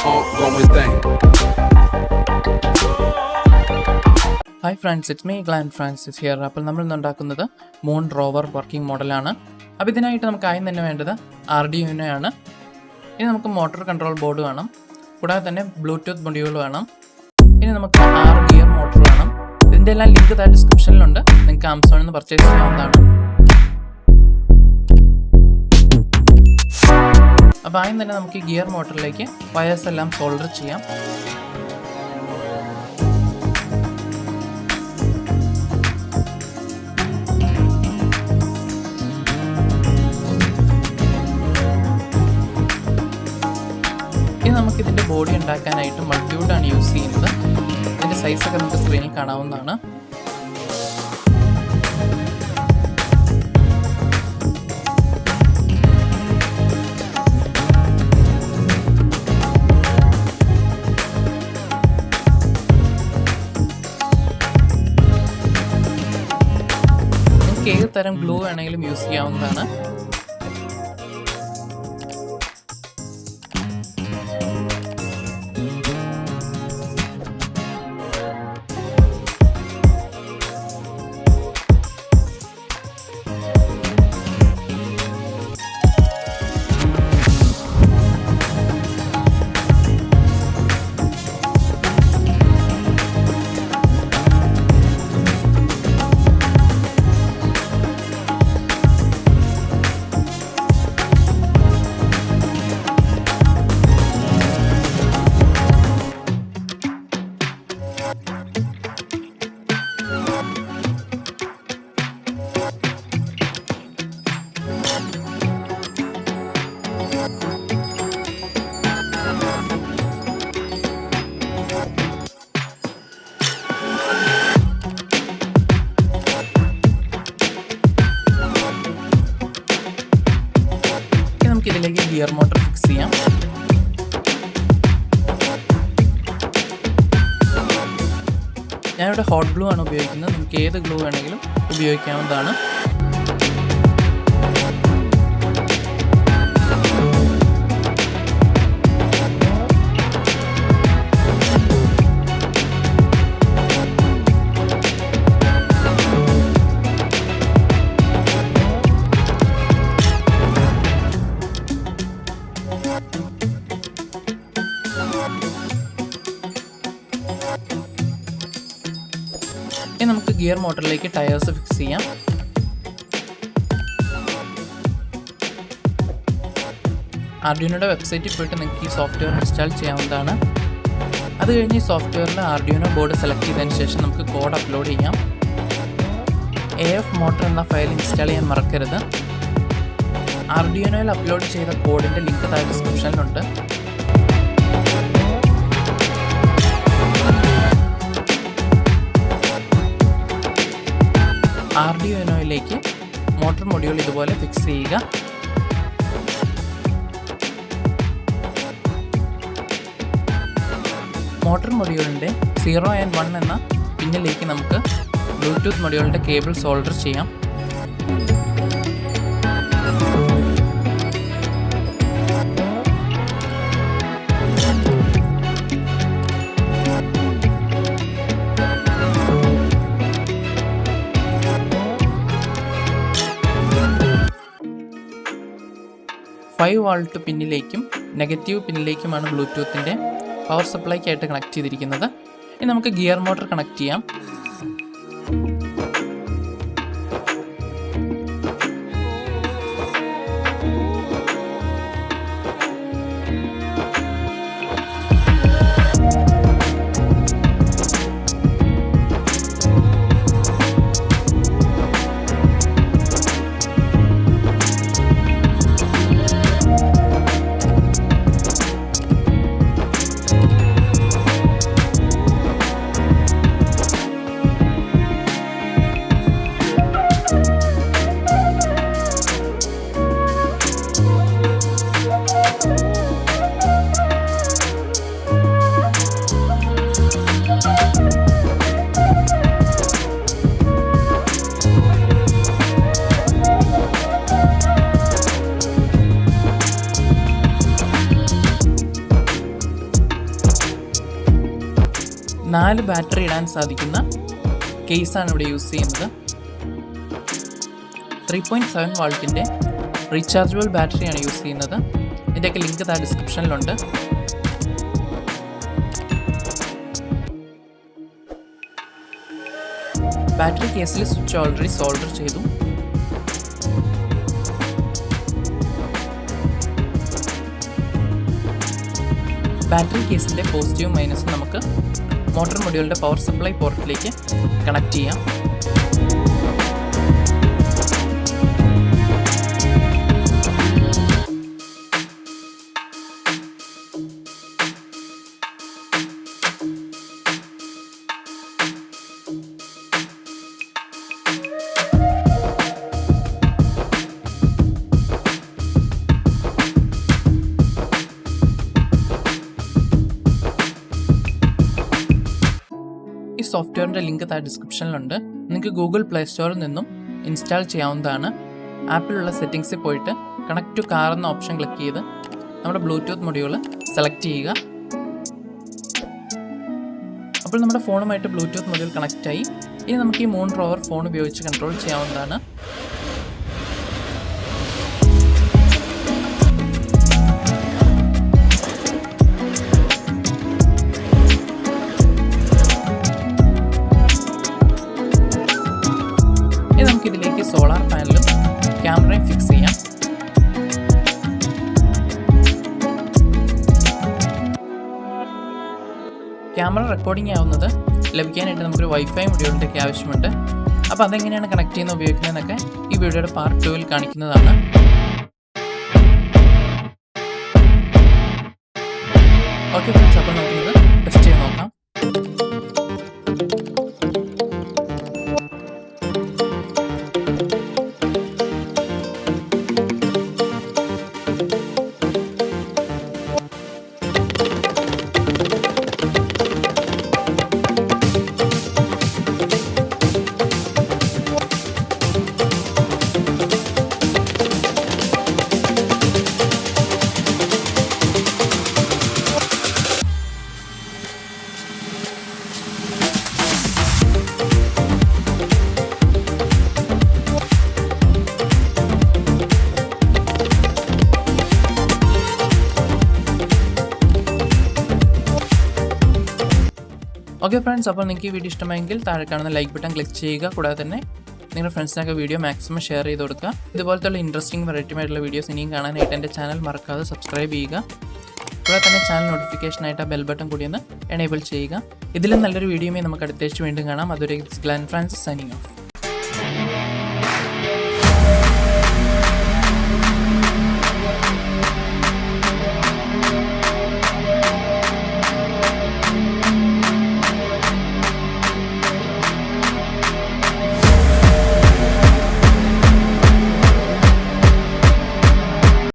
ongoing thing. Hi friends, it's me Glen Francis here. അപ്പോൾ നമ്മൾ ഇന്ന് ഉണ്ടാക്കുന്നത് മൂൺ റോവർ വർക്കിംഗ് മോഡലാണ്. അപ്പോൾ ഇതിനായിട്ട് നമുക്ക് ആദ്യം തന്നെ വേണ്ടത് Arduino ആണ്. ഇനി നമുക്ക് മോട്ടോർ കൺട്രോൾ ബോർഡ് വേണം. കൂടാതെ തന്നെ ബ്ലൂടൂത്ത് മൊഡ്യൂൾ വേണം. ഇനി നമുക്ക് 6 ഗിയർ മോട്ടോർ വേണം. ഇതിൻ്റെ എല്ലാം ലിങ്ക് താഴെ ഡിസ്ക്രിപ്ഷനിലുണ്ട്. നിങ്ങൾക്ക് ആമസോണിൽ നിന്ന് പർച്ചേസ് ചെയ്യാവുന്നതാണ്. അപ്പോൾ ആദ്യം തന്നെ നമുക്ക് ഈ ഗിയർ മോട്ടറിലേക്ക് വയേഴ്സ് എല്ലാം സോൾഡർ ചെയ്യാം. ഇനി നമുക്ക് ഇതിൻ്റെ ബോഡി ഉണ്ടാക്കാനായിട്ട് മൾട്ടിവുഡാണ് യൂസ് ചെയ്യുന്നത്. ഇതിൻ്റെ സൈസൊക്കെ നമുക്ക് സ്ക്രീനിൽ കാണാവുന്നതാണ്. ഏത് തരം ഗ്ലൂ വേണമെങ്കിലും യൂസ് ചെയ്യാവുന്നതാണ്. ഇതിലേക്ക് ഗിയർ മോട്ടർ ഫിക്സ് ചെയ്യാം. ഞാനിവിടെ ഹോട്ട് ഗ്ലൂ ആണ് ഉപയോഗിക്കുന്നത്. നിങ്ങൾക്ക് ഏത് ഗ്ലൂ വേണമെങ്കിലും ഉപയോഗിക്കാവുന്നതാണ്. ഇനി നമുക്ക് ഗിയർ മോട്ടറിലേക്ക് ടയേഴ്സ് ഫിക്സ് ചെയ്യാം. ആർഡ്യൂനോയുടെ വെബ്സൈറ്റിൽ പോയിട്ട് നിങ്ങൾക്ക് ഈ സോഫ്റ്റ്വെയർ ഇൻസ്റ്റാൾ ചെയ്യാവുന്നതാണ്. അത് കഴിഞ്ഞ് ഈ സോഫ്റ്റ്വെയറിൽ ആർഡ്യൂനോ ബോർഡ് സെലക്ട് ചെയ്തതിന് ശേഷം നമുക്ക് കോഡ് അപ്ലോഡ് ചെയ്യാം. AF മോട്ടർ എന്ന ഫയൽ ഇൻസ്റ്റാൾ ചെയ്യാൻ മറക്കരുത്. ആർഡ്യൂനോയിൽ അപ്ലോഡ് ചെയ്ത കോഡിൻ്റെ ലിങ്ക് താഴെ ഡിസ്ക്രിപ്ഷനിലുണ്ട്. ആർഡ്യൂനോയിലേക്ക് മോട്ടോർ മൊഡ്യൂൾ ഇതുപോലെ ഫിക്സ് ചെയ്യുക. മോട്ടോർ മൊഡ്യൂളിൻ്റെ 0 and 1 എന്ന പിന്നിലേക്ക് നമുക്ക് ബ്ലൂടൂത്ത് മൊഡ്യൂളിൻ്റെ കേബിൾ സോൾഡർ ചെയ്യാം. ഫൈവ് വോൾട്ട് പിന്നിലേക്കും നെഗറ്റീവ് പിന്നിലേക്കുമാണ് ബ്ലൂടൂത്തിൻ്റെ പവർ സപ്ലൈക്കായിട്ട് കണക്ട് ചെയ്തിരിക്കുന്നത്. ഇനി നമുക്ക് ഗിയർ മോട്ടർ കണക്ട് ചെയ്യാം. 4 ബാറ്ററി ഇടാൻ സാധിക്കുന്ന കേസാണ് ഇവിടെ യൂസ് ചെയ്യുന്നത്. 3.7 വാൾട്ടിൻ്റെ റീചാർജബിൾ ബാറ്ററിയാണ് യൂസ് ചെയ്യുന്നത്. ഇതിൻ്റെയൊക്കെ ലിങ്ക് ഡിസ്ക്രിപ്ഷനിലുണ്ട്. ബാറ്ററി കേസിൽ സ്വിച്ച് ഓൾറെഡി സോൾഡർ ചെയ്തു. ബാറ്ററി കേസിൻ്റെ പോസിറ്റീവ് മൈനസ് നമുക്ക് മോട്ടോർ മൊഡ്യൂളിൻ്റെ പവർ സപ്ലൈ പോർട്ടിലേക്ക് കണക്ട് ചെയ്യാം. ഈ സോഫ്റ്റ്വെയറിൻ്റെ ലിങ്ക് ഡിസ്ക്രിപ്ഷനിലുണ്ട്. നിങ്ങൾക്ക് ഗൂഗിൾ പ്ലേ സ്റ്റോറിൽ നിന്നും ഇൻസ്റ്റാൾ ചെയ്യാവുന്നതാണ്. ആപ്പിലുള്ള സെറ്റിങ്സിൽ പോയിട്ട് കണക്ട് ടു കാർ എന്ന ഓപ്ഷൻ ക്ലിക്ക് ചെയ്ത് നമ്മുടെ ബ്ലൂടൂത്ത് മൊഡ്യൂൾ സെലക്ട് ചെയ്യുക. അപ്പോൾ നമ്മുടെ ഫോണുമായിട്ട് ബ്ലൂടൂത്ത് മൊഡ്യൂൾ കണക്റ്റായി. ഇനി നമുക്ക് ഈ മൂൺ റോവർ ഫോൺ ഉപയോഗിച്ച് കൺട്രോൾ ചെയ്യാവുന്നതാണ്. നമുക്കിതിലേക്ക് സോളാർ പാനലും ക്യാമറയും ഫിക്സ് ചെയ്യാം. ക്യാമറ റെക്കോർഡിംഗ് ആവുന്നത് ലഭിക്കാനായിട്ട് നമുക്കൊരു വൈഫൈ മൊഡ്യൂളിൻ്റെ ഒക്കെ ആവശ്യമുണ്ട്. അപ്പോൾ അതെങ്ങനെയാണ് കണക്ട് ചെയ്യുന്നത് ഉപയോഗിക്കുന്നതെന്നൊക്കെ ഈ വീഡിയോയുടെ പാർട്ട് 2 കാണിക്കുന്നതാണ്. ഓക്കെ ഫ്രണ്ട്സ്, അപ്പോൾ നമുക്കിത് ടെസ്റ്റ് ചെയ്ത് നോക്കാം. ഓക്കെ ഫ്രണ്ട്സ്, അപ്പോൾ നിങ്ങൾക്ക് ഈ വീഡിയോ ഇഷ്ടമായെങ്കിൽ താഴെ കാണുന്ന ലൈക്ക് ബട്ടൺ ക്ലിക്ക് ചെയ്യുക. കൂടാതെ തന്നെ നിങ്ങളുടെ ഫ്രണ്ട്സിനൊക്കെ വീഡിയോ മാക്സിമം ഷെയർ ചെയ്ത് കൊടുക്കുക. ഇതുപോലത്തെ ഇൻട്രസ്റ്റിംഗ് വെറൈറ്റിയായിട്ടുള്ള വീഡിയോസ് ഇനിയും കാണാനായിട്ട് എൻ്റെ ചാനൽ മറക്കാതെ സബ്സ്ക്രൈബ് ചെയ്യുക. കൂടാതെ തന്നെ ചാനൽ നോട്ടിഫിക്കേഷനായിട്ട് ആ ബെൽ ബട്ടൺ കൂടി ഒന്ന് എനേബിൾ ചെയ്യുക. ഇതിലും നല്ലൊരു വീഡിയോയുമായി നമുക്ക് അടുത്ത ആഴ്ച വീണ്ടും കാണാം. അതുവരെ ഗ്ലെൻ ഫ്രാൻസിസ് സൈനിങ് ഓഫ്.